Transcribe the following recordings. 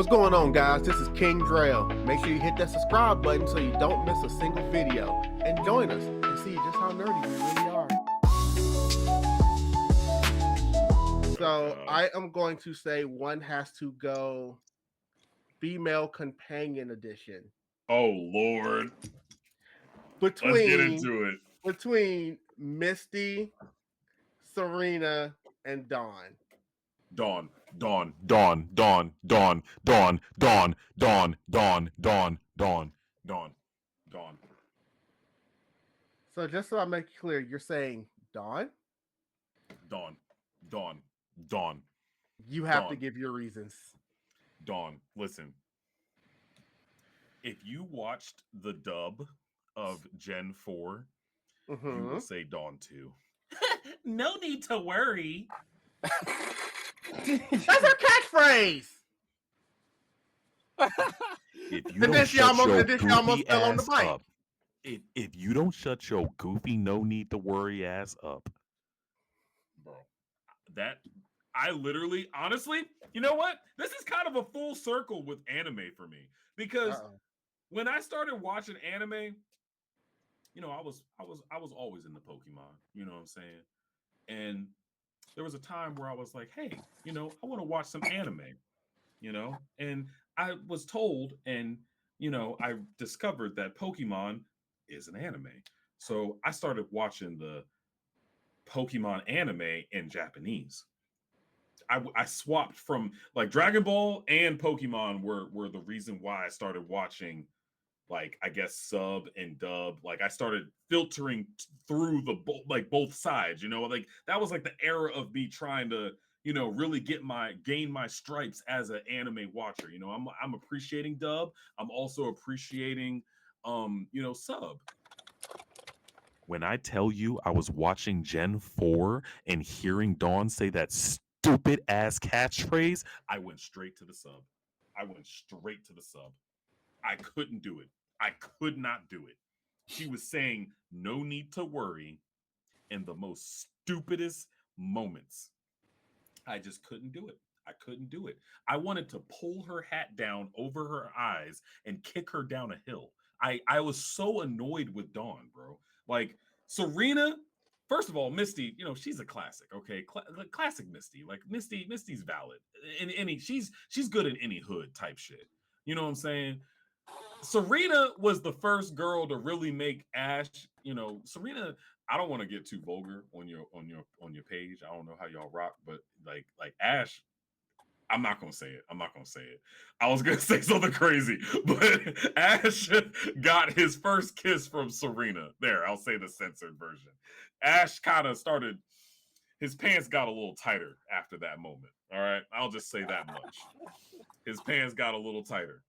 What's going on, guys? This is King Drell. Make sure you hit that subscribe button so you don't miss a single video. And join us and see just how nerdy we really are. So I am going to say one has to go female companion edition. Oh, Lord. Let's get into it. Between Misty, Serena, and Dawn. Dawn. So just so I make it clear, you're saying Dawn? Dawn. You have to give your reasons. Dawn, listen. If you watched the dub of Gen 4, you will say Dawn too. No need to worry. That's her catchphrase. If you don't shut your goofy ass up, if you don't shut your goofy, no need to worry ass up, bro, that I literally, honestly, you know what? This is kind of a full circle with anime for me because when I started watching anime, you know, I was always into Pokemon. You know what I'm saying? And there was a time where I was like, hey, you know, I want to watch some anime. You know, and I was told, and you know, I discovered that Pokemon is an anime. So I started watching the Pokemon anime in Japanese. I swapped from like Dragon Ball and Pokemon were the reason why I started watching, like, I guess sub and dub. Like I started filtering through the both sides, you know, like that was like the era of me trying to, you know, really gain my stripes as an anime watcher. You know, I'm appreciating dub. I'm also appreciating you know, sub. When I tell you I was watching Gen 4 and hearing Dawn say that stupid ass catchphrase, I went straight to the sub. I couldn't do it. I could not do it. She was saying no need to worry in the most stupidest moments. I just couldn't do it. I wanted to pull her hat down over her eyes and kick her down a hill. I was so annoyed with Dawn, bro. Like Serena, first of all, Misty, you know, she's a classic, okay? Classic Misty. Like Misty's valid. In any she's good in any hood type shit. You know what I'm saying? Serena was the first girl to really make Ash, you know, Serena, I don't want to get too vulgar on your page. I don't know how y'all rock, but like Ash, I'm not gonna say it. I was gonna say something crazy, but Ash got his first kiss from Serena. There, I'll say the censored version. Ash kind of started, his pants got a little tighter after that moment. All right, I'll just say that much. His pants got a little tighter.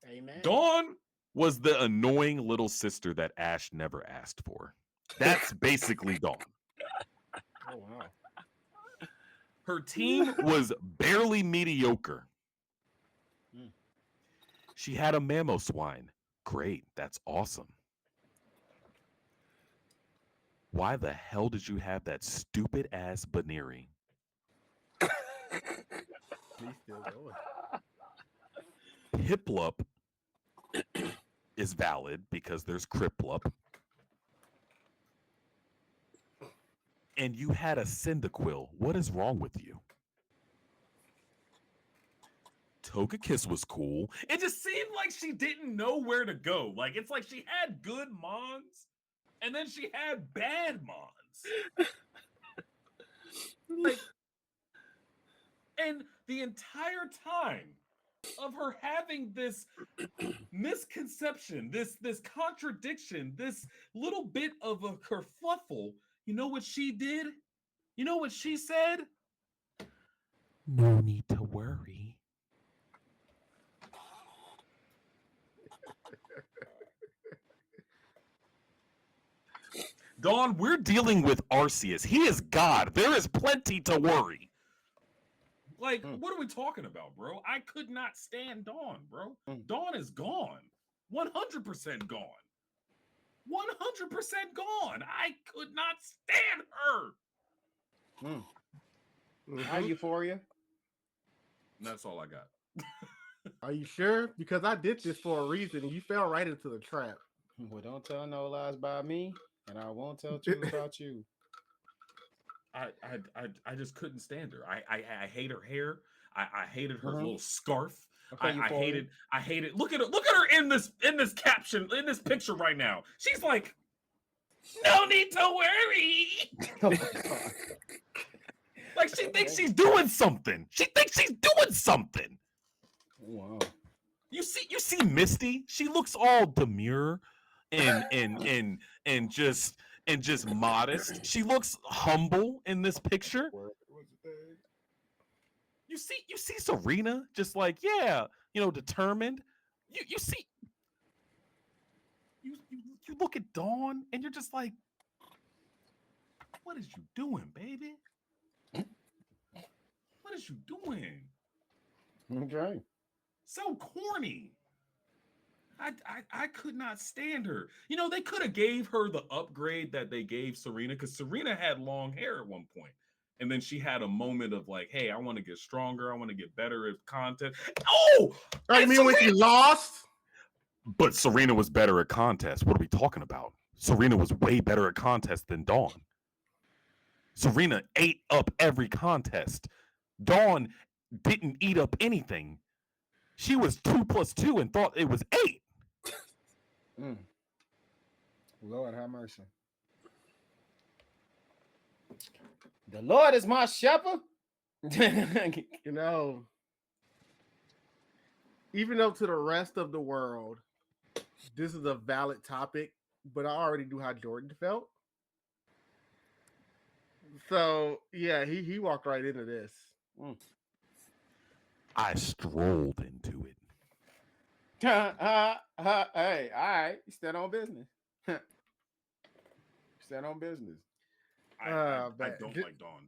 Amen. Dawn was the annoying little sister that Ash never asked for. That's basically Dawn. Oh, wow. Her team was barely mediocre. She had a Mamoswine. Great, that's awesome. Why the hell did you have that stupid ass Baneri? He's still going. Piplup is valid because there's Criplup. And you had a Cyndaquil. What is wrong with you? Togekiss was cool. It just seemed like she didn't know where to go. Like, it's like she had good Mons, and then she had bad Mons. Like, and the entire time of her having this misconception, this contradiction, this little bit of a kerfluffle, you know what she did? You know what she said? No need to worry. Dawn, we're dealing with Arceus. He is God. There is plenty to worry. Like, what are we talking about, bro? I could not stand Dawn, bro. Dawn is gone. 100% gone. 100% gone. I could not stand her. How Euphoria? That's all I got. Are you sure? Because I did this for a reason, and you fell right into the trap. Well, don't tell no lies about me, and I won't tell truth about you. I just couldn't stand her. I hate her hair. I hated her Mhm. little scarf. Okay, I hated. Look at her in this caption, in this picture right now. She's like, no need to worry. Oh my God. Like she thinks she's doing something. She thinks she's doing something. Wow. You see Misty? She looks all demure and just modest. She looks humble in this picture. You see Serena just like, yeah, determined. You see you look at Dawn and you're just like, what is you doing, baby? What is you doing? Okay. So corny. I could not stand her. They could have gave her the upgrade that they gave Serena, because Serena had long hair at one point. And then she had a moment of like, hey, I want to get stronger. I want to get better at content. Oh! I mean, when she lost? But Serena was better at contest. What are we talking about? Serena was way better at contest than Dawn. Serena ate up every contest. Dawn didn't eat up anything. She was 2 + 2 and thought it was 8. Lord have mercy. The Lord is my shepherd. Even though to the rest of the world, this is a valid topic, but I already knew how Jordan felt. So yeah, he walked right into this. I strolled into it. Hey, all right. Stand on business. Stand on business. I don't like Dawn.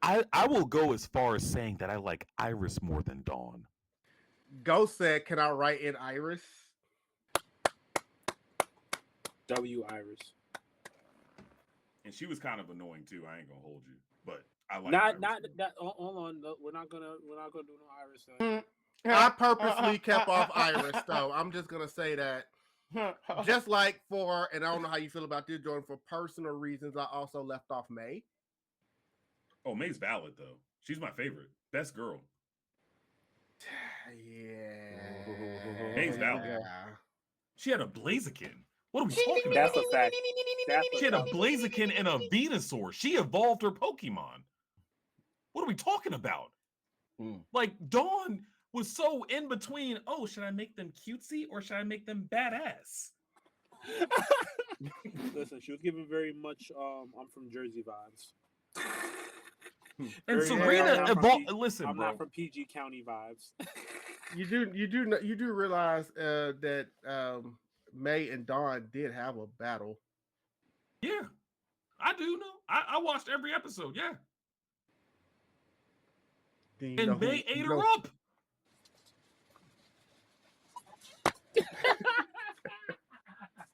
I will go as far as saying that I like Iris more than Dawn. Ghost said, "Can I write in Iris?" W Iris. And she was kind of annoying too. I ain't gonna hold you, but I like. Not that. Hold on. We're not gonna do no Iris thing. I purposely kept off Iris, though. I'm just gonna say that. Just like and I don't know how you feel about this, Jordan, for personal reasons, I also left off May. Oh, May's valid though. She's my favorite. Best girl. Yeah. May's valid. Yeah. She had a Blaziken. What are we talking about? That's a fact. She had a Blaziken and a Venusaur. She evolved her Pokemon. What are we talking about? Like, Dawn was so in between. Oh, should I make them cutesy or should I make them badass? Listen, she was giving very much I'm from Jersey vibes. And Serena evolved. Listen, I'm bro. not from PG County vibes. You do realize that May and Dawn did have a battle. Yeah, I do know. I watched every episode. Yeah. And May ate her up.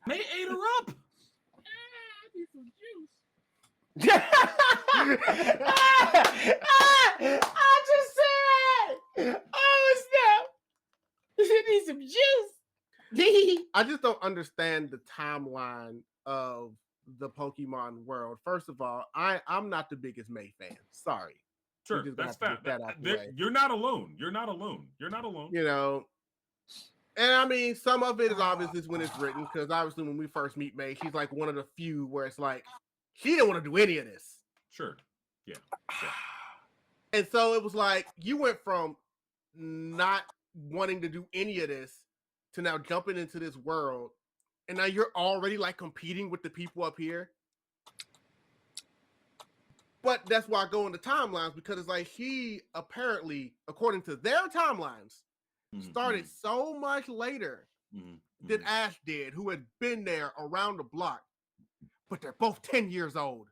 May ate her up. I need some juice. I just said, oh snap! You need some juice. I just don't understand the timeline of the Pokemon world. First of all, I'm not the biggest May fan. Sorry. Sure, that's fact. You're not alone. You're not alone. And I mean, some of it is obviously when it's written, because obviously when we first meet May, she's like one of the few where it's like she didn't want to do any of this. Sure. Yeah. And so it was like you went from not wanting to do any of this to now jumping into this world, and now you're already like competing with the people up here. But that's why I go into timelines, because it's like she apparently, according to their timelines, started so much later than Ash did, who had been there around the block. But they're both 10 years old.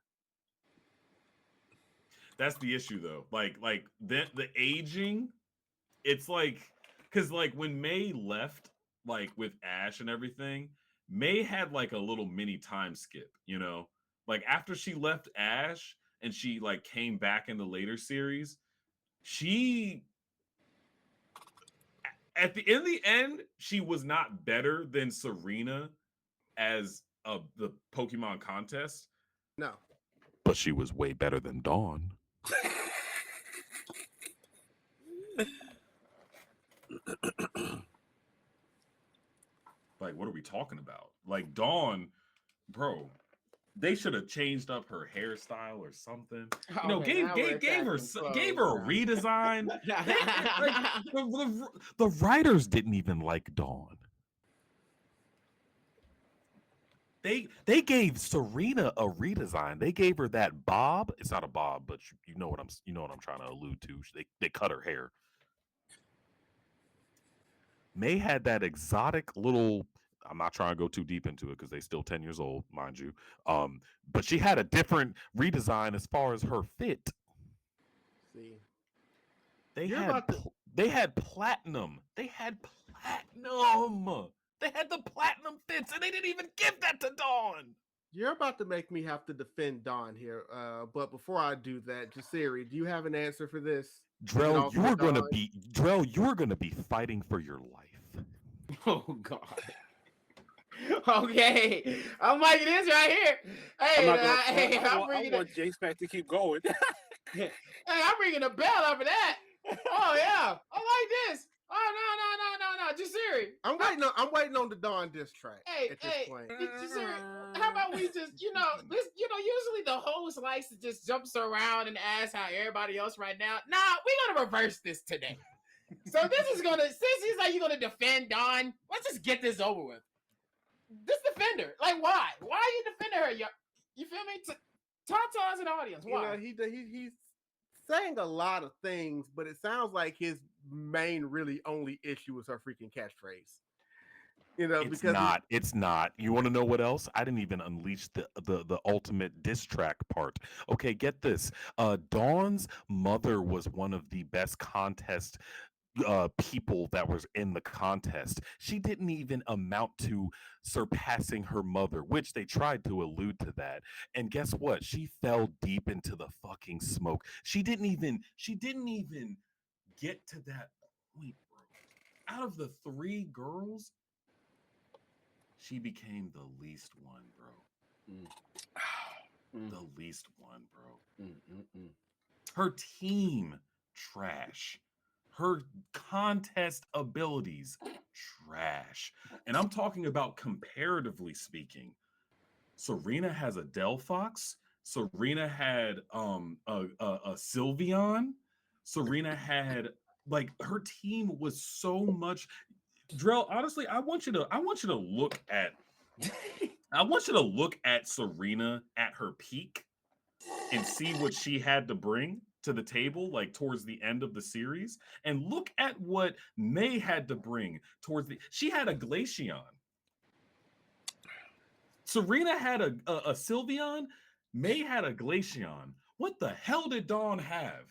That's the issue, though. Like the aging, it's like, because like when May left, like with Ash and everything, May had like a little mini time skip, like after she left Ash and she like came back in the later series, in the end, she was not better than Serena as the Pokemon contest. No. But she was way better than Dawn. Like, what are we talking about? Like, Dawn, bro, they should have changed up her hairstyle or something. You know, gave her a redesign. The writers didn't even like Dawn. They gave Serena a redesign. They gave her that bob. It's not a bob, but you know what I'm trying to allude to. They cut her hair. May had that exotic little. I'm not trying to go too deep into it because they're still 10 years old, mind you. But she had a different redesign as far as her fit. See, they had platinum. They had the platinum fits, and they didn't even give that to Dawn. You're about to make me have to defend Dawn here. But before I do that, Jasirii, do you have an answer for this? Drell, you're gonna be fighting for your life. Oh God. Okay, I'm liking this right here. Hey, I want Jsmak to keep going. Hey, I'm ringing a bell over that. Oh yeah, I like this. Oh no, Jasirii. I'm waiting on the Dawn diss track. Hey, Jasirii, how about we just, usually the host likes to just jumps around and ask how everybody else right now. Nah, we're gonna reverse this today. So since he's like, you're gonna defend Dawn, let's just get this over with. This defender, like, why? Why are you defending her? You feel me? Talk to us in the audience. Why? He's saying a lot of things, but it sounds like his main, really only issue is her freaking catchphrase. It's not. You want to know what else? I didn't even unleash the ultimate diss track part. Okay, get this. Dawn's mother was one of the best contest people that was in the contest. She didn't even amount to surpassing her mother, which they tried to allude to that. And guess what? She fell deep into the fucking smoke. She didn't even get to that point, bro. Out of the 3 girls, she became the least one, bro. The least one, bro. Her team, trash. Her contest abilities, trash. And I'm talking about comparatively speaking. Serena has a Delphox. Serena had a Sylveon. Serena had, like, her team was so much. Drell, honestly, I want you to look at Serena at her peak and see what she had to bring to the table, like towards the end of the series, and look at what May had to bring towards she had a Glaceon. Serena had a Sylveon. May had a Glaceon. What the hell did Dawn have?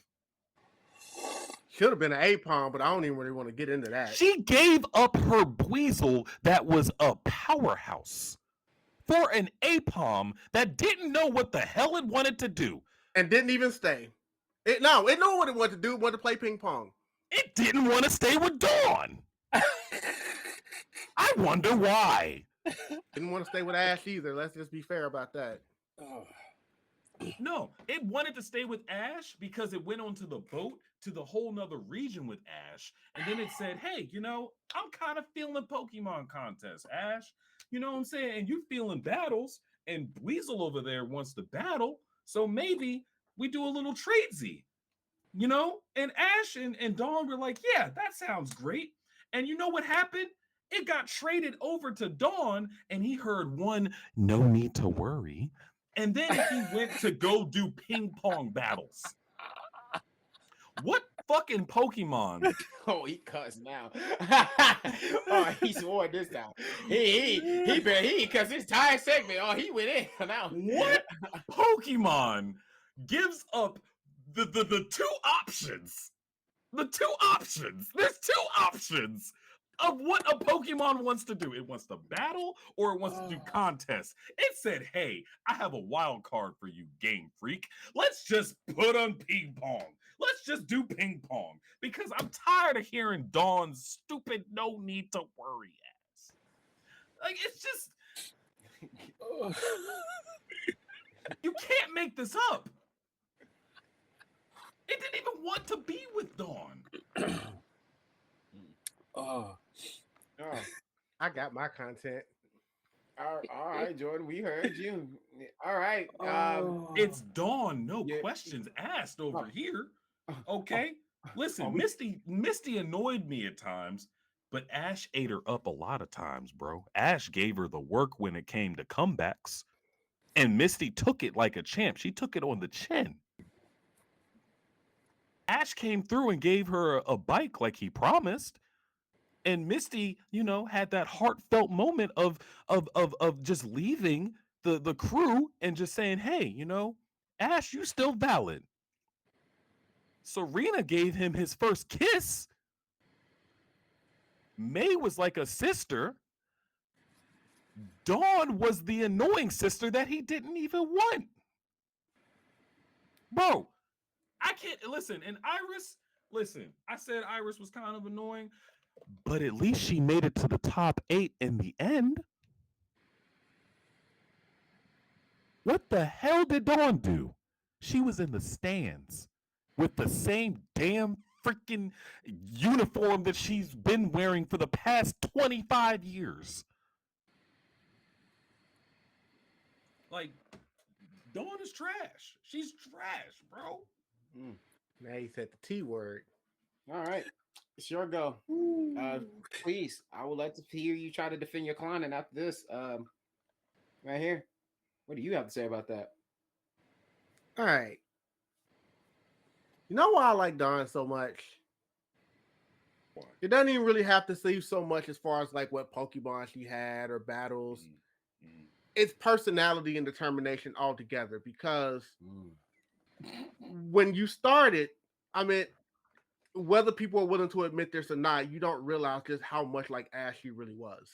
Should have been an Apom, but I don't even really want to get into that. She gave up her Buizel that was a powerhouse for an Apom that didn't know what the hell it wanted to do. And didn't even stay. It knew what it wanted to do. It wanted to play ping pong. It didn't want to stay with Dawn. I wonder why. Didn't want to stay with Ash either. Let's just be fair about that. No, it wanted to stay with Ash because it went onto the boat to the whole nother region with Ash. And then it said, hey, I'm kind of feeling Pokemon contest, Ash. You know what I'm saying? And you feeling battles, and Buizel over there wants to battle. So maybe we do a little tradesy, And Ash and Dawn were like, yeah, that sounds great. And you know what happened? It got traded over to Dawn, and he heard one, no need to worry. And then he went to go do ping pong battles. What fucking Pokemon? Oh, he cussed now. Oh, he swore this time. He cussed his entire segment. Oh, he went in now. What Pokemon gives up the 2 options? The 2 options. There's 2 options of what a Pokemon wants to do. It wants to battle or it wants to do contests. It said, hey, I have a wild card for you, game freak. Let's just put on ping pong. Let's just do ping pong because I'm tired of hearing Dawn's stupid no need to worry ass. Like, it's just you can't make this up. It didn't even want to be with Dawn. I got my content. All right, Jordan, we heard you. All right. It's Dawn, no questions asked over here. Okay? Listen, Misty annoyed me at times, but Ash ate her up a lot of times, bro. Ash gave her the work when it came to comebacks, and Misty took it like a champ. She took it on the chin. Ash came through and gave her a bike like he promised. And Misty, had that heartfelt moment of just leaving the crew and just saying, hey, Ash, you still valid. Serena gave him his first kiss. May was like a sister. Dawn was the annoying sister that he didn't even want. Bro, I can't listen. And Iris, I said Iris was kind of annoying, but at least she made it to the top 8 in the end. What the hell did Dawn do? She was in the stands with the same damn freaking uniform that she's been wearing for the past 25 years. Like, Dawn is trash. She's trash, bro. Now you said the T word. All right. It's your go. Please, I would like to hear you try to defend your client. And after this, right here, what do you have to say about that? All right. You know why I like Dawn so much? Why? It doesn't even really have to say so much as far as like what Pokemon she had or battles. It's personality and determination altogether, because when you started, I mean, whether people are willing to admit this or not, you don't realize just how much like Ash she really was.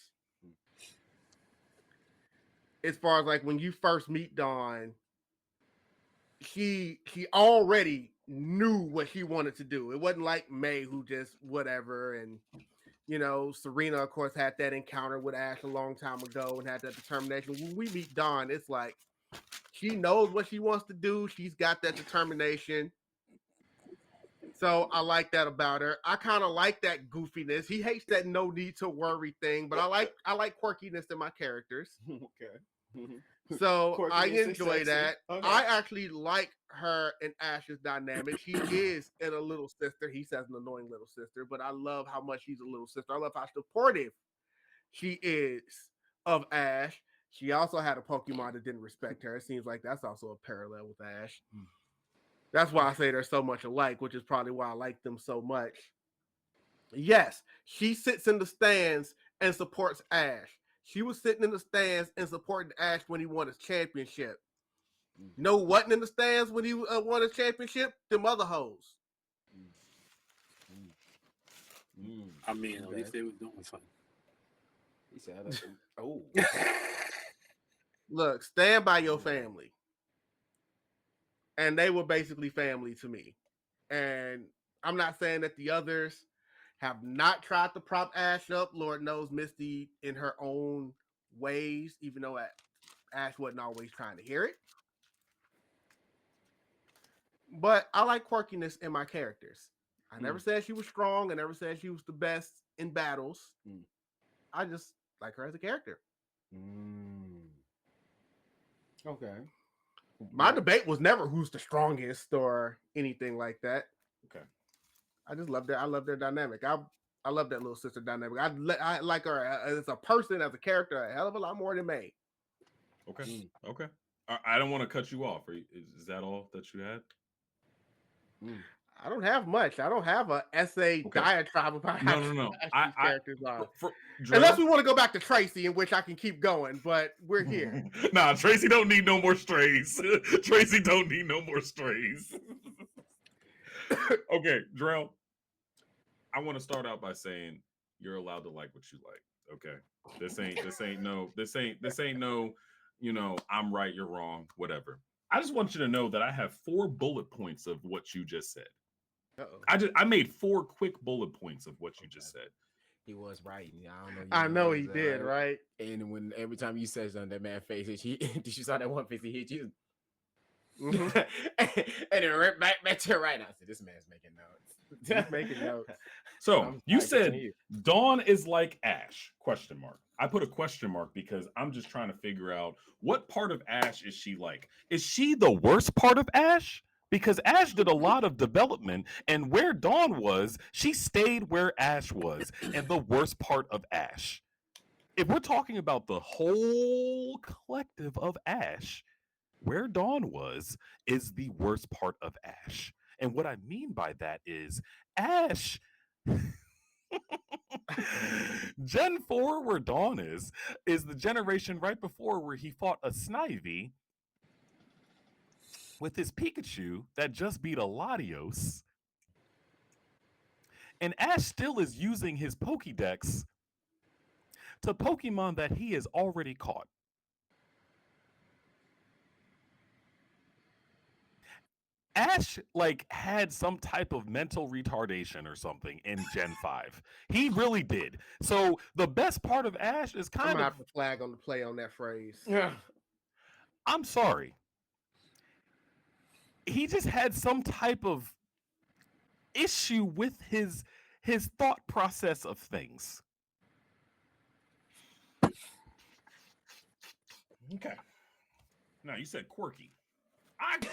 As far as like when you first meet Dawn, he already knew what he wanted to do. It wasn't like May, who just whatever. And Serena, of course, had that encounter with Ash a long time ago and had that determination. When we meet Dawn, it's like she knows what she wants to do. She's got that determination. So I like that about her. I kind of like that goofiness. He hates that no need to worry thing, but I like quirkiness in my characters. Okay. So I enjoy that. Okay. I actually like her and Ash's dynamic. She is a little sister. He says an annoying little sister, but I love how much she's a little sister. I love how supportive she is of Ash. She also had a Pokemon that didn't respect her. It seems like that's also a parallel with Ash. That's why I say they're so much alike, which is probably why I like them so much. Yes, she sits in the stands and supports Ash. She was sitting in the stands and supporting Ash when he won his championship. You know who wasn't in the stands when he won his championship? Them other hoes. I mean, at least they were doing something. He said, "Oh, look, stand by your family." And they were basically family to me. And I'm not saying that the others have not tried to prop Ash up. Lord knows Misty in her own ways, even though Ash wasn't always trying to hear it. But I like quirkiness in my characters. I never said she was strong. I never said she was the best in battles. I just like her as a character. Okay. My debate was never who's the strongest or anything like that. Okay. I just love that. I love their dynamic. I love that little sister dynamic. I like her as a person, as a character, a hell of a lot more than May. Okay. Okay. I don't want to cut you off. Is that all that you had? I don't have much. I don't have an essay diatribe about how no. these characters are. Drell, unless we want to go back to Tracy, in which I can keep going, but we're here. Nah, Tracy don't need no more strays. Tracy don't need no more strays. Okay, Drell, I want to start out by saying you're allowed to like what you like. Okay, this ain't no, I'm right, you're wrong, whatever. I just want you to know that I have 4 bullet points of what you just said. I made 4 quick bullet points of what you just said. He was right. I know he did, right? And when every time you said something, that man face it. Did you saw that one face he hit you? Mm-hmm. And then right back to right now. I said, this man's making notes. He's making notes. So you said Dawn is like Ash? ? I put a question mark because I'm just trying to figure out what part of Ash is she like? Is she the worst part of Ash? Because Ash did a lot of development, and where Dawn was, she stayed where Ash was, and the worst part of Ash. If we're talking about the whole collective of Ash, where Dawn was is the worst part of Ash. And what I mean by that is Ash Gen 4, where Dawn is the generation right before where he fought a Snivy with his Pikachu that just beat a Latios. And Ash still is using his Pokédex to Pokemon that he has already caught. Ash had some type of mental retardation or something in Gen 5. He really did. So the best part of Ash is kind of have to flag on the play on that phrase. Yeah. I'm sorry. He just had some type of issue with his thought process of things. Okay. Now you said quirky. Why did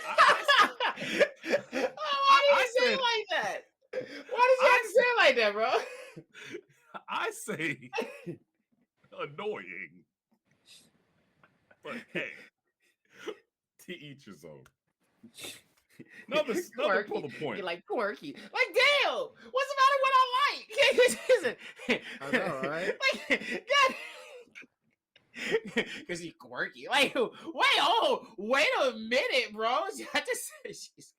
you say it like that? Why did you have to say it like that, bro? I say annoying. But hey, to each his own. Another bullet point. You like quirky. Like, damn, what's the matter with I like? I know, right? God. Because he's quirky. Like, wait a minute, bro. I just said she's.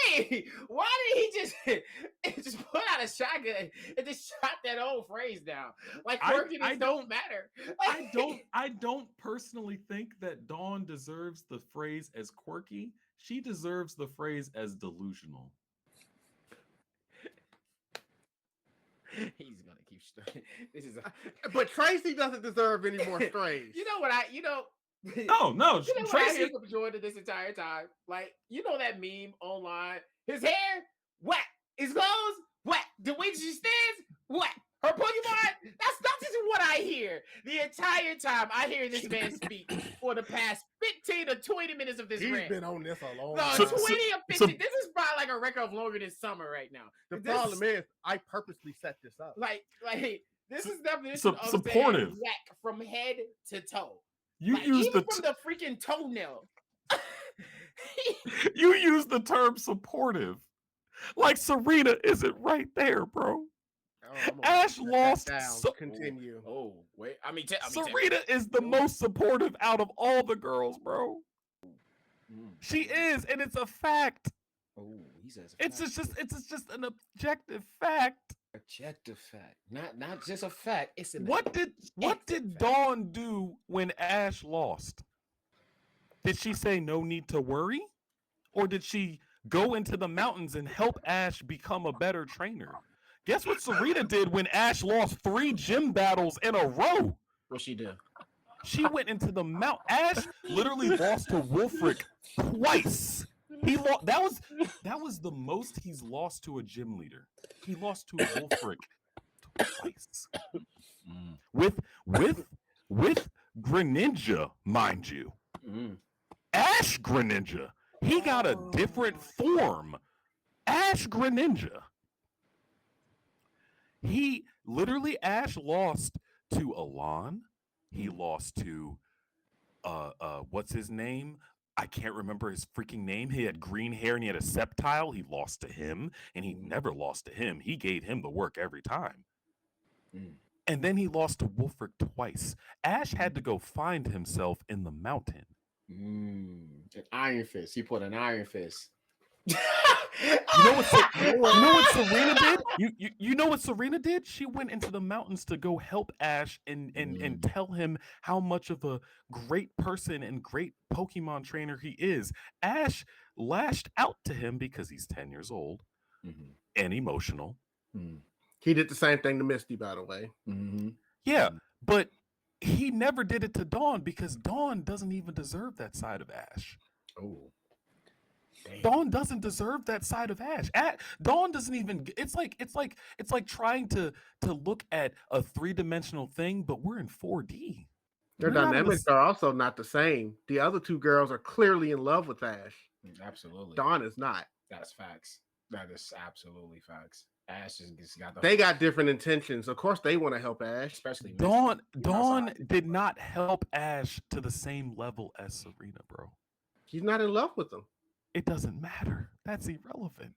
Hey, why did he just put out a shotgun and just shot that old phrase down? Like, quirkiness don't matter. I don't personally think that Dawn deserves the phrase as quirky. She deserves the phrase as delusional. He's gonna keep straying. But Tracy doesn't deserve any more strays. You know what No. You know Tracy. what I hear from Jordan this entire time? Like, you know that meme online? His hair, whack. His clothes, whack. The way she stands, whack. Her Pokemon, that's just what I hear the entire time I hear this man speak for the past 15 or 20 minutes of this He's rant. been on this a long No, time. 20 or 15. This is probably like a record of longer than summer right now. The problem is, I purposely set this up. Like this is definition of supportive. Whack from head to toe. You use even from the freaking toenail. You use the term supportive. Like Serena isn't right there, bro. Ash lost. Continue. Oh, wait. Serena is the most supportive out of all the girls, bro. She is, and it's a fact. Oh, he says it's just an objective fact. Objective fact, not just a fact. It's what did Dawn do when Ash lost? Did she say no need to worry, or did she go into the mountains and help Ash become a better trainer? Guess what Serena did when Ash lost 3 gym battles in a row? What she did? She went into the mount. Ash literally lost to Wolfric twice. He lost. That was the most he's lost to a gym leader. He lost to Wolfric twice. With Greninja, mind you. Ash Greninja. He got a different form. Ash Greninja. He literally Ash lost to Alon. He lost to what's his name? I can't remember his freaking name. He had green hair and he had a Sceptile. He lost to him, and he never lost to him. He gave him the work every time. And then he lost to Wolfric twice. Ash had to go find himself in the mountain. An Iron Fist. He put an Iron Fist. You know what Serena did? You know what Serena did? She went into the mountains to go help Ash and tell him how much of a great person and great Pokemon trainer he is. Ash lashed out to him because he's 10 years old and emotional. He did the same thing to Misty, by the way. Yeah, but he never did it to Dawn because Dawn doesn't even deserve that side of Ash. Oh. Damn. Dawn doesn't deserve that side of Ash. Dawn doesn't even. It's like trying to look at a 3-dimensional thing, but we're in 4D. Their dynamics are also not the same. The other two girls are clearly in love with Ash. Absolutely. Dawn is not. That's facts. That is absolutely facts. Ash just got They got different intentions. Of course, they want to help Ash. Especially Dawn did not help Ash to the same level as Serena, bro. She's not in love with him. It doesn't matter. That's irrelevant.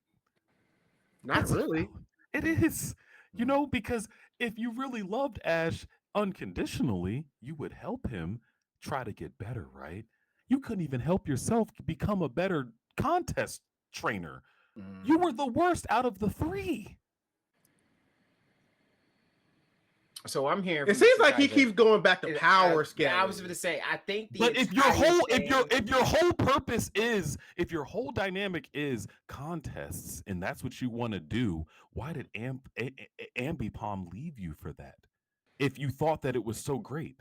Not really. It is. You know, because if you really loved Ash unconditionally, you would help him try to get better, right? You couldn't even help yourself become a better contest trainer. You were the worst out of the 3. So I'm hearing. It seems like he keeps going back to power scale. Yeah, I was going to say. I think. But if your whole purpose is, if your whole dynamic is contests, and that's what you want to do, why did Ambipom leave you for that? If you thought that it was so great,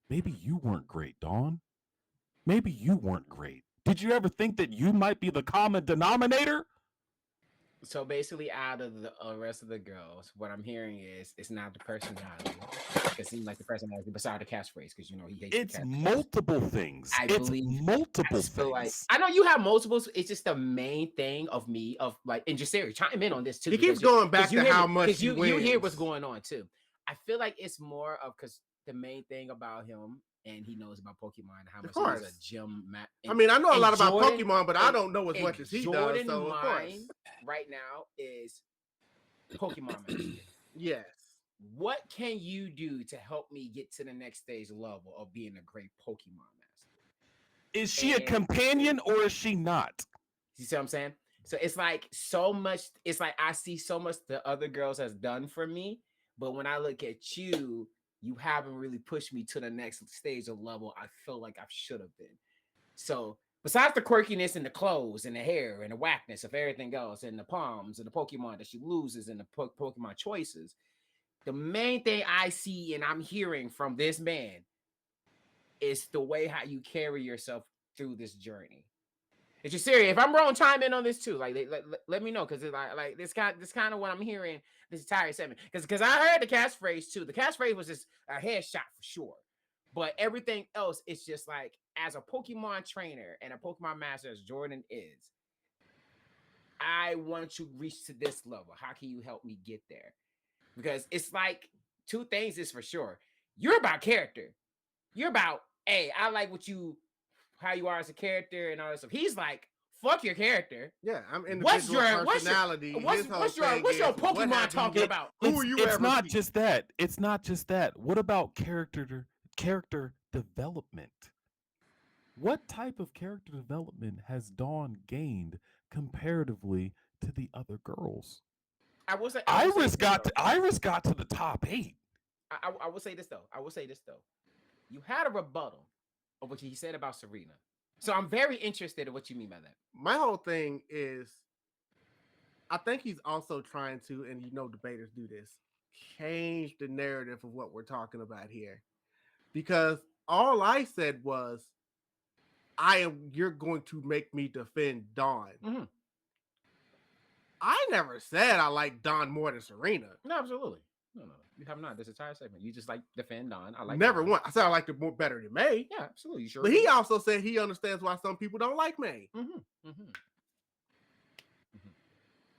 maybe you weren't great, Dawn. Maybe you weren't great. Did you ever think that you might be the common denominator? So basically, out of the rest of the girls, what I'm hearing is it's not the personality. It seems like the personality beside the catchphrase, because you know he hates. It's multiple things. It's multiple things. Like, I know you have multiples. It's just the main thing of me of like, and Jasirii, chime in on this too. He keeps going back to how much you hear what's going on too. I feel like it's more of because the main thing about him. And he knows about Pokemon and how much he's a gym map. I mean, I know a lot about Pokemon, but I don't know as much as he does. So of course, right now is Pokemon Master. Yes. What can you do to help me get to the next stage level of being a great Pokemon Master? Is she a companion or is she not? You see what I'm saying? So it's like so much. It's like I see so much the other girls has done for me, but when I look at you. You haven't really pushed me to the next stage of level I feel like I should have been. So besides the quirkiness and the clothes and the hair and the whackness of everything else and the palms and the Pokemon that she loses and the Pokemon choices, the main thing I see and I'm hearing from this man is the way how you carry yourself through this journey. It's just serious. If I'm wrong, chime in on this too. Like, let me know because like this kind of what I'm hearing this entire segment. Because I heard the catchphrase too. The catchphrase was just a headshot for sure, but everything else is just like as a Pokemon trainer and a Pokemon master as Jordan is. I want to reach to this level. How can you help me get there? Because it's like 2 things is for sure. You're about character. You're about, hey, I like how you are as a character and all that stuff. He's like, fuck your character. Yeah, I'm individual personality. What's your Pokemon talking about? Who are you? It's not just that. It's not just that. What about character development? What type of character development has Dawn gained comparatively to the other girls? Iris got to the top 8. I will say this though. You had a rebuttal of what he said about Serena. So I'm very interested in what you mean by that. My whole thing is, I think he's also trying to, and you know debaters do this, change the narrative of what we're talking about here. Because all I said was, you're going to make me defend Dawn. Mm-hmm. I never said I like Dawn more than Serena. No, absolutely. No. You have not this entire segment. You just like defend Dawn. I like never Dawn. once. I said I liked it more better than May. Yeah, absolutely. You sure? But he also said he understands why some people don't like May. Mm-hmm. Mm-hmm.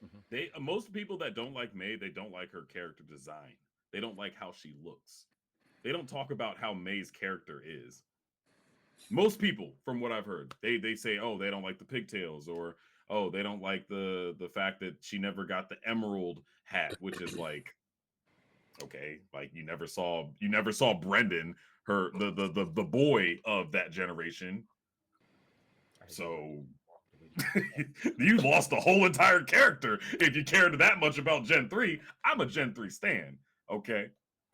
Mm-hmm. Most people that don't like May, they don't like her character design. They don't like how she looks. They don't talk about how May's character is. Most people, from what I've heard, they say, oh, they don't like the pigtails, or oh, they don't like the fact that she never got the emerald hat, which is like, okay, like you never saw Brendan, the boy of that generation. So You lost the whole entire character if you cared that much about Gen 3. I'm a Gen 3 stan, okay?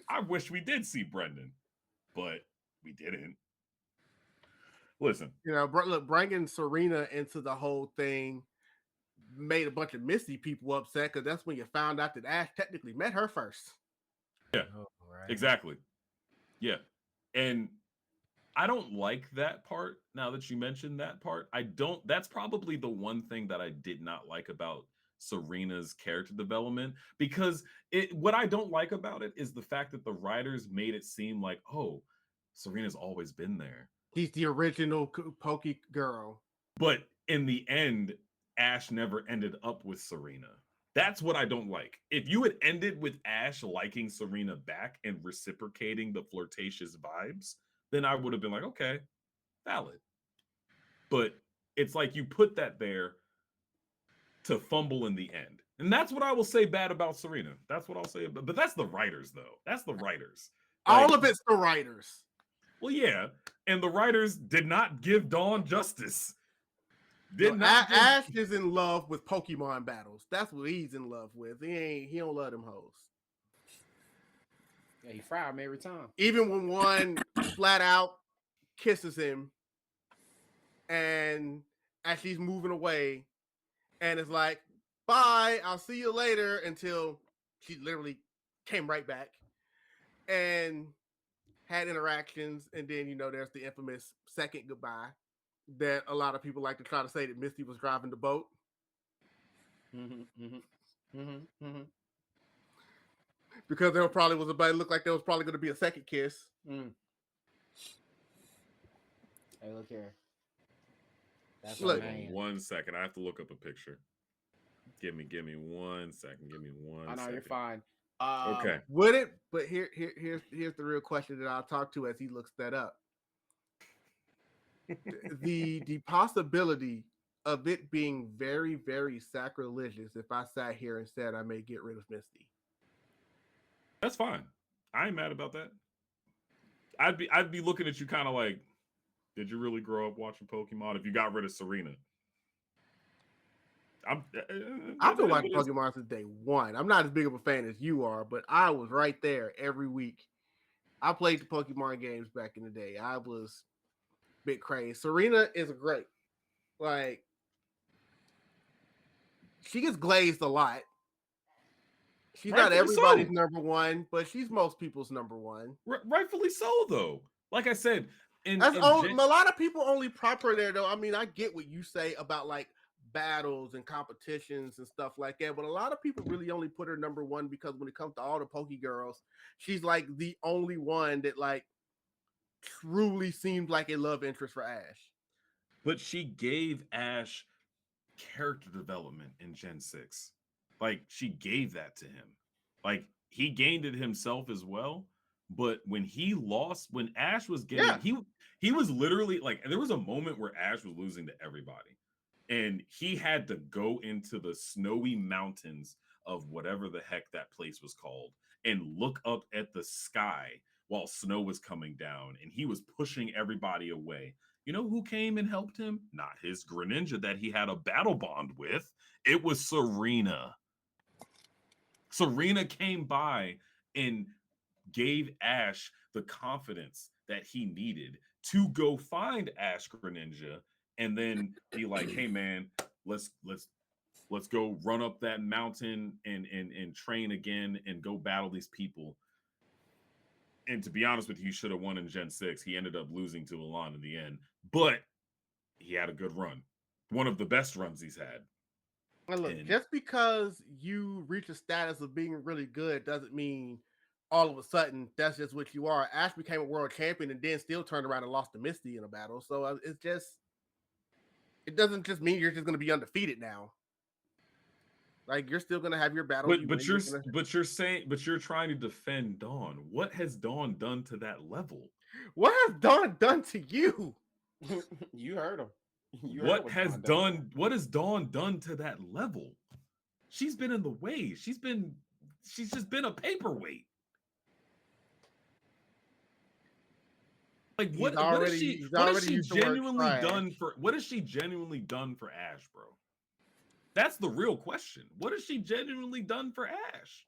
I wish we did see Brendan, but we didn't. Listen. Look, bringing Serena into the whole thing made a bunch of Misty people upset because that's when you found out that Ash technically met her first. Yeah, right. Exactly. Yeah. And I don't like that part. Now that you mentioned that part, that's probably the one thing that I did not like about Serena's character development, because what I don't like about it is the fact that the writers made it seem like, oh, Serena's always been there. She's the original Pokey girl. But in the end, Ash never ended up with Serena. That's what I don't like. If you had ended with Ash liking Serena back and reciprocating the flirtatious vibes, then I would have been like, okay, valid. But it's like you put that there to fumble in the end. And that's what I will say bad about Serena. That's what I'll say. But that's the writers, though. That's the writers. All of it's the writers. Well, yeah. And the writers did not give Dawn justice. Ash is in love with Pokemon battles. That's what he's in love with. He don't love them hoes. Yeah, he fry him every time. Even when one flat out kisses him, and as she's moving away, and it's like, "Bye, I'll see you later," until she literally came right back and had interactions, and then there's the infamous second goodbye that a lot of people like to try to say that Misty was driving the boat. Because there probably was looked like there was probably going to be a second kiss. Hey, look here. That's look, 1 second. I have to look up a picture. Give me 1 second. Give me 1 second. I know you're fine. Okay. Would it? But here's the real question that I'll talk to as he looks that up. the possibility of it being very, very sacrilegious if I sat here and said I may get rid of Misty. That's fine. I ain't mad about that. I'd be looking at you kind of like, did you really grow up watching Pokemon if you got rid of Serena? I've been watching Pokemon since day one. I'm not as big of a fan as you are, but I was right there every week. I played the Pokemon games back in the day. I was a bit crazy. Serena is great. Like, she gets glazed a lot. She's not everybody's number one, but she's most people's number one. Rightfully so, though. Like I said, a lot of people only prop her there, though. I mean, I get what you say about like battles and competitions and stuff like that, but a lot of people really only put her number one because when it comes to all the Poke girls, she's like the only one that like truly seemed like a love interest for Ash. But she gave Ash character development in Gen 6. Like, she gave that to him. Like, he gained it himself as well. But when he lost, when Ash was getting, he was literally like, there was a moment where Ash was losing to everybody. And he had to go into the snowy mountains of whatever the heck that place was called and look up at the sky while snow was coming down. And he was pushing everybody away. You know who came and helped him? Not his Greninja that he had a battle bond with. It was Serena. Serena came by and gave Ash the confidence that he needed to go find Ash Greninja and then be like, hey man, let's go run up that mountain and train again and go battle these people. And to be honest with you, he should have won in Gen 6. He ended up losing to Alon in the end, but he had a good run. One of the best runs he's had. And look, just because you reach a status of being really good doesn't mean all of a sudden that's just what you are. Ash became a world champion and then still turned around and lost to Misty in a battle. So it doesn't just mean you're just going to be undefeated now. Like, you're still going to have your battle. But you're trying to defend Dawn. What has Dawn done to that level? What has Dawn done to you? You heard him. What has Dawn done to that level? She's been in the way. She's just been a paperweight. Like what has she genuinely done for Ash, bro? That's the real question. What has she genuinely done for Ash?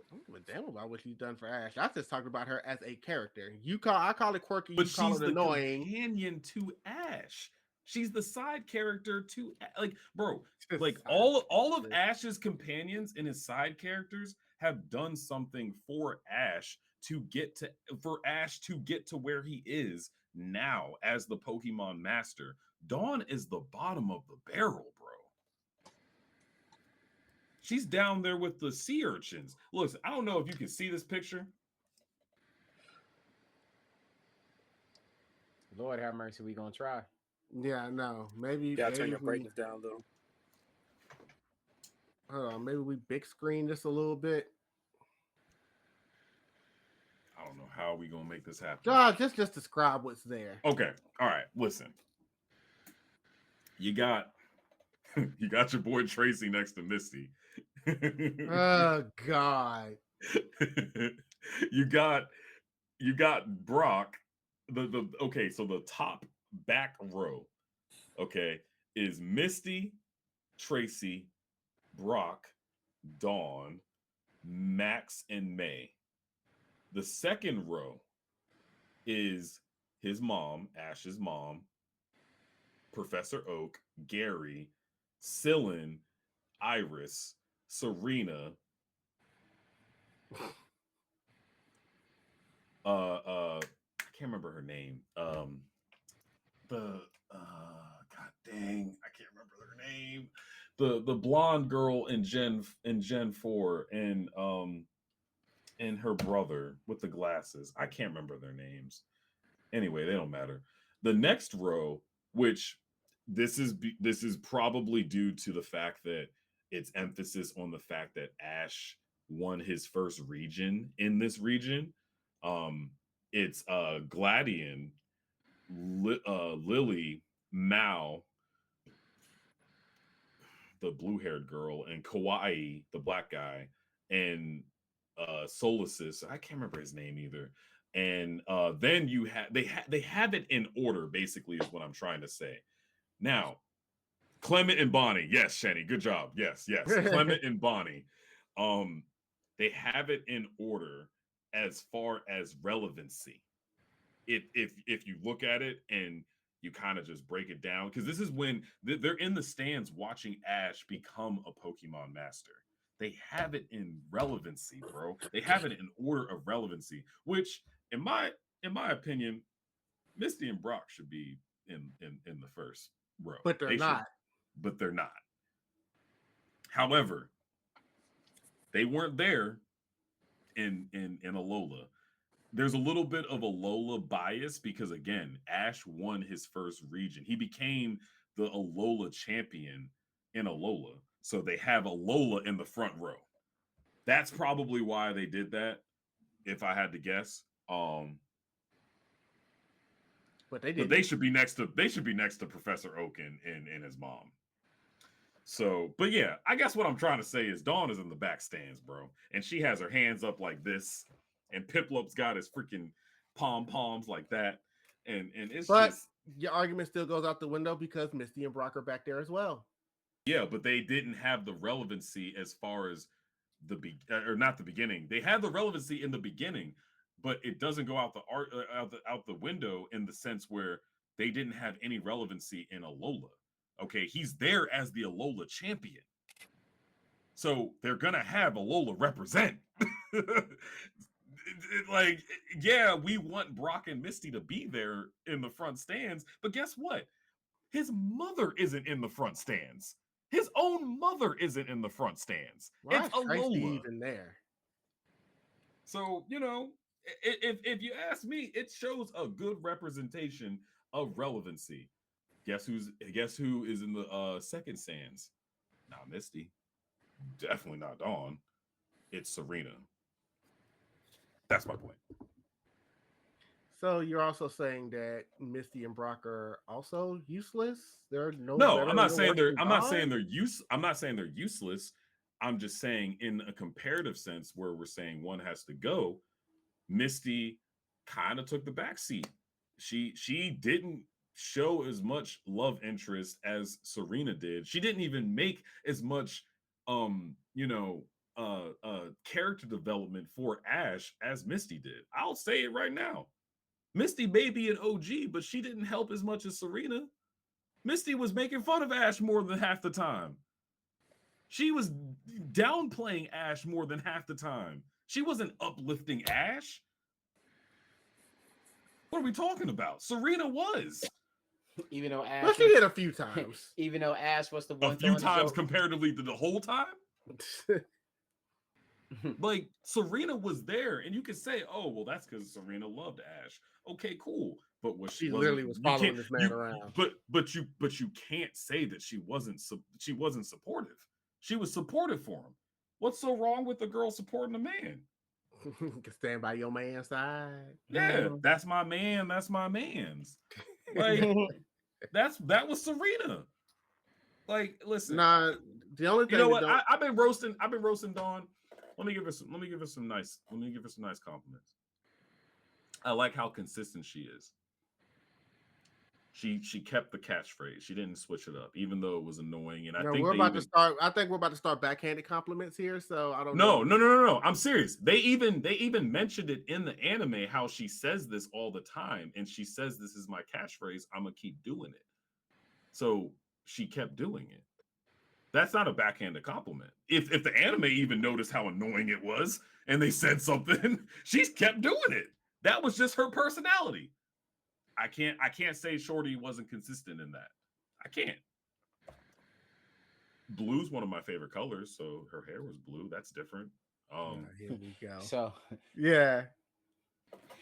I don't give a damn about what she's done for Ash. I just talked about her as a character. I call it quirky, but you call it annoying. She's the companion to Ash. She's the side character to, like, bro, like all of Ash's companions and his side characters have done something for Ash to get to where he is now as the Pokemon Master. Dawn is the bottom of the barrel, bro. She's down there with the sea urchins. Look, I don't know if you can see this picture. Lord have mercy, we gonna try. Yeah, no. Maybe. Yeah, turn your brightness down though. Hold on, maybe we big screen this a little bit. I don't know how we gonna make this happen. God, just describe what's there. Okay, all right. Listen, you got your boy Tracy next to Misty. Oh God. you got Brock. Okay, so the top back row, okay, is Misty, Tracy, Brock, Dawn, Max, and May. The second row is his mom, Ash's mom, Professor Oak, Gary, Cylin, Iris, Serena, I can't remember her name. God dang, I can't remember her name. The blonde girl in Gen 4 and her brother with the glasses. I can't remember their names. Anyway, they don't matter. The next row, which this is probably due to the fact that it's emphasis on the fact that Ash won his first region in this region. It's Gladian, Lily, Mao, the blue-haired girl, and Kawaii, the black guy, and Solasis. I can't remember his name either. And then you have they have it in order, basically, is what I'm trying to say. Now, Clement and Bonnie. Yes, Shani, good job. Yes. Clement and Bonnie. They have it in order as far as relevancy. If you look at it and you kind of just break it down, because this is when they're in the stands watching Ash become a Pokemon Master. They have it in relevancy, bro. They have it in order of relevancy, which, in my opinion, Misty and Brock should be in the first row. But they're not. But they're not. However, they weren't there in Alola. There's a little bit of a Alola bias because, again, Ash won his first region. He became the Alola champion in Alola. So they have Alola in the front row. That's probably why they did that, if I had to guess. But they should be next to Professor Oak and his mom. So, but yeah, I guess what I'm trying to say is Dawn is in the back stands, bro. And she has her hands up like this. And Piplup's got his freaking pom-poms like that. And it's just... your argument still goes out the window because Misty and Brock are back there as well. Yeah, but they didn't have the relevancy as far as not the beginning. They had the relevancy in the beginning, but it doesn't go out the window in the sense where they didn't have any relevancy in Alola. Okay, he's there as the Alola champion. So they're going to have Alola represent. Like, yeah, we want Brock and Misty to be there in the front stands, but guess what? His mother isn't in the front stands. His own mother isn't in the front stands. Why it's Alola even there. So, if you ask me, it shows a good representation of relevancy. Guess who is in the second stands? Not Misty. Definitely not Dawn. It's Serena. That's my point. So you're also saying that Misty and Brock are also useless? No, I'm not saying they're useless. I'm just saying in a comparative sense where we're saying one has to go. Misty kind of took the back seat. She didn't show as much love interest as Serena did. She didn't even make as much character development for Ash as Misty did. I'll say it right now. Misty may be an OG, but she didn't help as much as Serena. Misty was making fun of Ash more than half the time. She was downplaying Ash more than half the time. She wasn't uplifting Ash. What are we talking about? Serena was. Even though Ash, but she did a few times. Even though Ash was the one. A few times comparatively to the whole time. Like Serena was there, and you could say, "Oh, well, that's because Serena loved Ash." Okay, cool. But was she literally was following this man around? But you can't say that she wasn't supportive. She was supportive for him. What's so wrong with the girl supporting the man? Can stand by your man's side. Yeah, that's my man. That's my man's. Like that was Serena. Like, listen. Nah, the only thing you know what I've been roasting Dawn. Let me give her some nice compliments. I like how consistent she is. She kept the catchphrase. She didn't switch it up, even though it was annoying. And I think we're about to start. I think we're about to start backhanded compliments here. So I don't know. No. I'm serious. They even mentioned it in the anime how she says this all the time, and she says this is my catchphrase. I'm gonna keep doing it. So she kept doing it. That's not a backhanded compliment. If the anime even noticed how annoying it was, and they said something, she's kept doing it. That was just her personality. I can't say Shorty wasn't consistent in that. I can't. Blue's one of my favorite colors, so her hair was blue. That's different. Here we go. So yeah.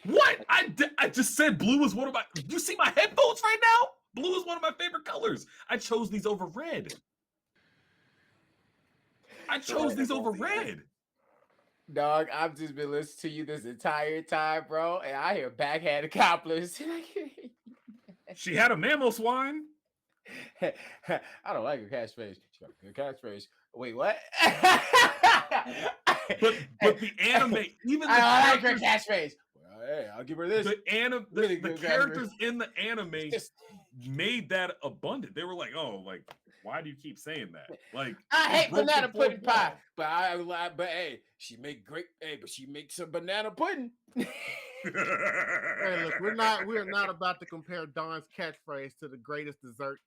What? I just said blue is one of my. You see my headphones right now? Blue is one of my favorite colors. I chose these over red. Dog, I've just been listening to you this entire time, bro, and I hear backhanded compliments. She had a mammal swine. I don't like her catchphrase. She got a good catchphrase. Wait, what? but the anime, even I like her catchphrase. Well, hey, I'll give her this. The characters in the anime made that abundant. They were like, "Oh, like, why do you keep saying that?" Like, I hate banana pudding pie, but hey, she makes some banana pudding. Hey, look, we're not about to compare Dawn's catchphrase to the greatest dessert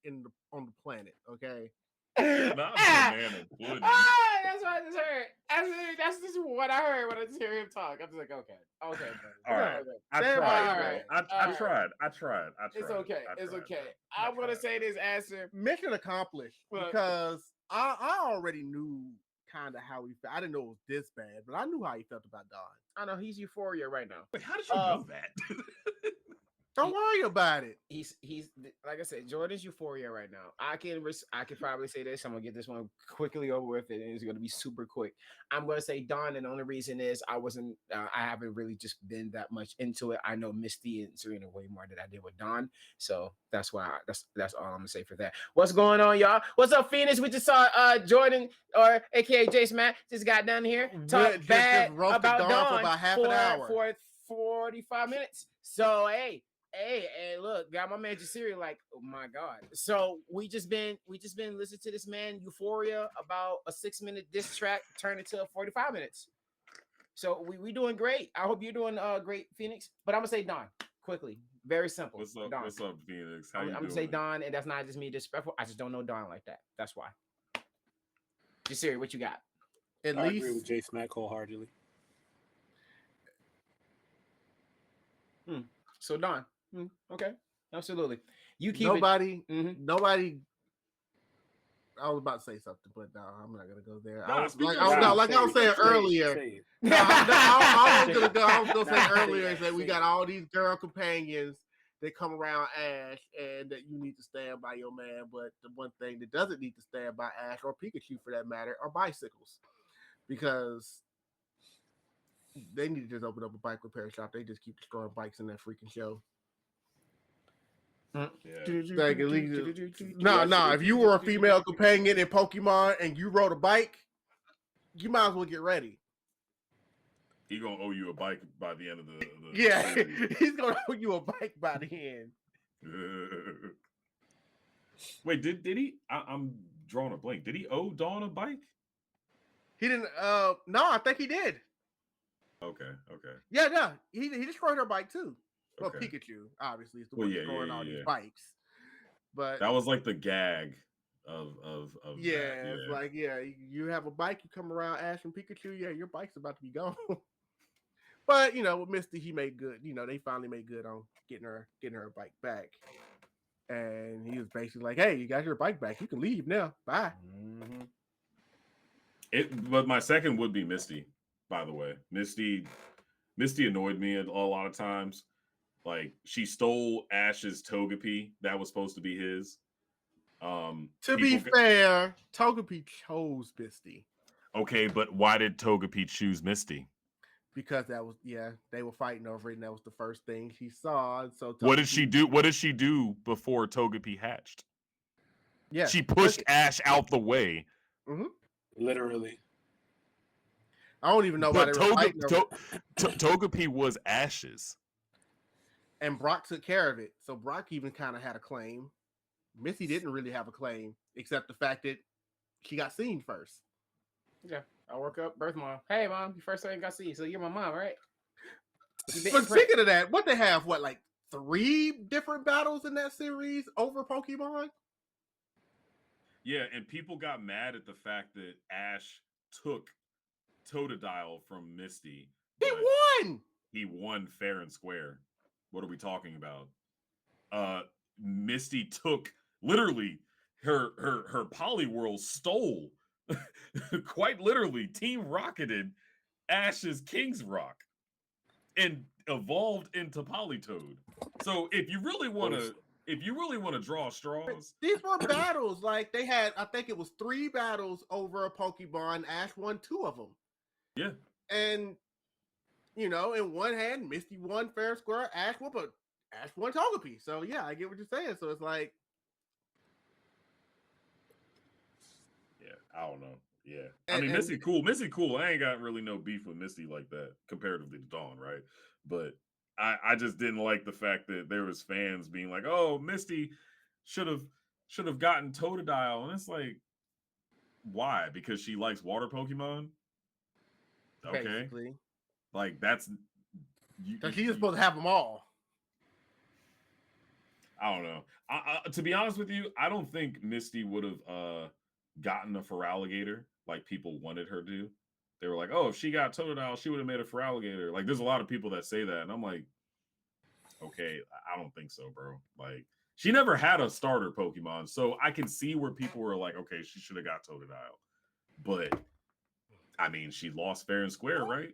on the planet, okay? Not banana pudding. That's what I just heard. That's just what I heard when I just hear him talk. I'm just like, okay, all right. I tried. It's okay. I'm gonna say this answer. Mission accomplished because I already knew kind of how he felt. I didn't know it was this bad, but I knew how he felt about Dawn. I know he's Euphoria right now. Wait, how did you know that? Don't worry about it. He's like I said, Jordan's Euphoria right now. I can probably say this. I'm gonna get this one quickly over with, and it's gonna be super quick. I'm gonna say Dawn, and the only reason is I haven't really just been that much into it. I know Misty and Serena way more than I did with Dawn, so that's why that's all I'm gonna say for that. What's going on, y'all? What's up, Phoenix? We just saw Jordan, or AKA Jsmak, just got down here talk bad about Dawn for about half an hour for 45 minutes. So Hey, look, got my man Jasirii like, oh my God. So we just been listening to this man Euphoria about a 6-minute diss track turned into 45 minutes. So we doing great. I hope you're doing great, Phoenix. But I'm gonna say Dawn quickly, very simple. What's up? Dawn. What's up, Phoenix? I'm gonna say Dawn, and that's not just me disrespectful. I just don't know Dawn like that. That's why. Jasirii, what you got? At I least agree with Jsmak wholeheartedly. So Dawn. Okay, absolutely. You keep nobody. I was about to say something, but no, I'm not gonna go there. I was saying earlier. I was gonna say earlier is that we got all these girl companions that come around Ash, and that you need to stand by your man. But the one thing that doesn't need to stand by Ash, or Pikachu for that matter, are bicycles, because they need to just open up a bike repair shop. They just keep destroying bikes in that freaking show. Like, no. If you were a female companion in Pokemon and you rode a bike, you might as well get ready. He gonna owe you a bike by the end of the yeah, he's gonna owe you a bike by the end. Wait, did he? I'm drawing a blank. Did he owe Dawn a bike? He didn't. No, I think he did. Okay. Yeah. He destroyed her bike too. Well, Okay. Pikachu obviously is the one destroying all these bikes. But that was like the gag of yeah, that. It's like you have a bike, you come around Ash and Pikachu, your bike's about to be gone. But with Misty, he made good. They finally made good on getting her bike back. And he was basically like, "Hey, you got your bike back. You can leave now. Bye." Mm-hmm. But my second would be Misty. By the way, Misty annoyed me a lot of times. Like she stole Ash's Togepi that was supposed to be his. To be fair, Togepi chose Misty. Okay, but why did Togepi choose Misty? Because that was they were fighting over it, and that was the first thing she saw. So what did she do? What did she do before Togepi hatched? Yeah, she pushed Ash out the way. Mm-hmm. Literally. I don't even know why they were fighting over Togepi was Ash's, and Brock took care of it. So Brock even kind of had a claim. Misty didn't really have a claim, except the fact that she got seen first. Yeah. I woke up, birth mom. Hey, mom, you first time got seen, so you're my mom, right? But speaking of that, what they have, like 3 different battles in that series over Pokemon? Yeah, and people got mad at the fact that Ash took Totodile from Misty. He won! He won fair and square. What are we talking about? Misty took, literally, her Poliwhirl stole, quite literally, Team Rocketed Ash's King's Rock and evolved into Politoed. So if you really want to draw straws, these were battles. Like they had, I think it was 3 battles over a Pokemon. Ash won 2 of them. Yeah, and in one hand, Misty won fair and square. Ash won Togepi. So yeah, I get what you're saying. So it's like, I don't know. Yeah, I mean, Misty cool. I ain't got really no beef with Misty like that comparatively to Dawn, right? But I just didn't like the fact that there was fans being like, "Oh, Misty should have gotten Totodile," and it's like, why? Because she likes water Pokemon. Okay, basically, like that's she's supposed to have them all. I don't know. To be honest with you, I don't think Misty would have gotten a Feraligatr like people wanted her to. They were like, "Oh, if she got Totodile, she would have made a Feraligatr." Like, there's a lot of people that say that, and I'm like, okay, I don't think so, bro. Like, she never had a starter Pokemon, so I can see where people were like, okay, she should have got Totodile. But I mean, she lost fair and square, right?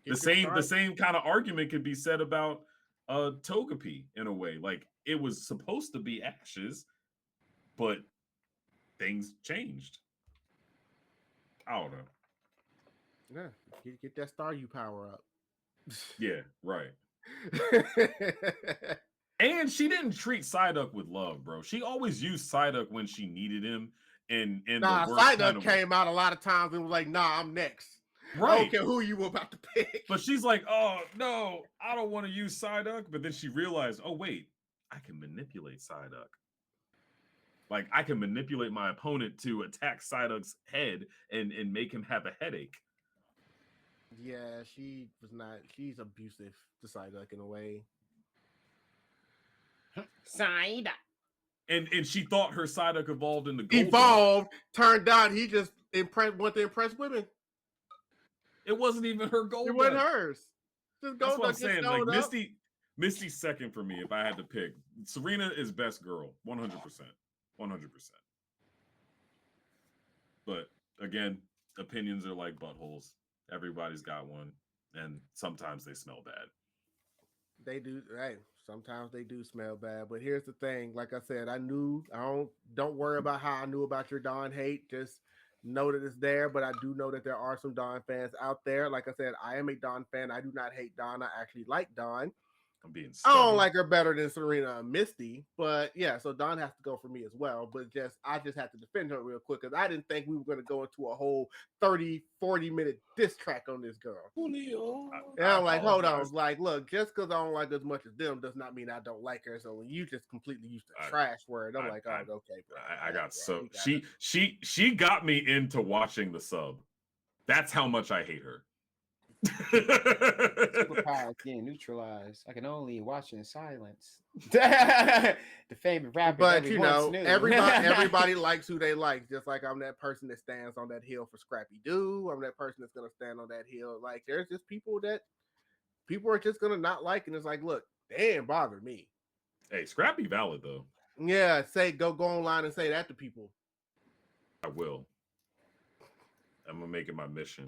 The same kind of argument could be said about Togepi in a way. Like, it was supposed to be Ash's, but things changed. I don't know. Yeah, get that Staryu power up. Yeah, right. And she didn't treat Psyduck with love, bro. She always used Psyduck when she needed him. Psyduck came out a lot of times and was like, "Nah, I'm next." Right. I don't care who you were about to pick. But she's like, "Oh no, I don't want to use Psyduck." But then she realized, "Oh wait, I can manipulate Psyduck. Like, I can manipulate my opponent to attack Psyduck's head and make him have a headache." Yeah, she was not. She's abusive to Psyduck in a way. Psyduck. And she thought her Psyduck evolved into Golden. Evolved. Turned out he just wanted to impress women. It wasn't even her Golden. It wasn't hers. Just That's what I'm saying. Like, Misty's second for me if I had to pick. Serena is best girl, 100%. 100%. But again, opinions are like buttholes. Everybody's got one, and sometimes they smell bad. They do. Hey, sometimes they do smell bad. But here's the thing. Like I said, don't worry about how I knew about your Dawn hate. Just know that it's there. But I do know that there are some Dawn fans out there. Like I said, I am a Dawn fan. I do not hate Dawn. I actually like Dawn. I'm being I stubborn. don't like her better than Serena and Misty, but yeah, so Dawn has to go for me as well. But I just had to defend her real quick because I didn't think we were going to go into a whole 30, 40-minute diss track on this girl. And I'm like, hold on, like, look, just because I don't like as much as them does not mean I don't like her. So when you just completely used the trash word, I'm like, oh, okay, bro. I got so she got me into watching the sub. That's how much I hate her. Superpowers getting neutralized. I can only watch in silence. The favorite rapper. But you know, everybody likes who they like. Just like I'm that person that stands on that hill for Scrappy Doo. I'm that person that's gonna stand on that hill. Like there's just people are just gonna not like, and it's like, look, they ain't bother me. Hey, Scrappy valid though. Yeah, go online and say that to people. I will. I'm gonna make it my mission.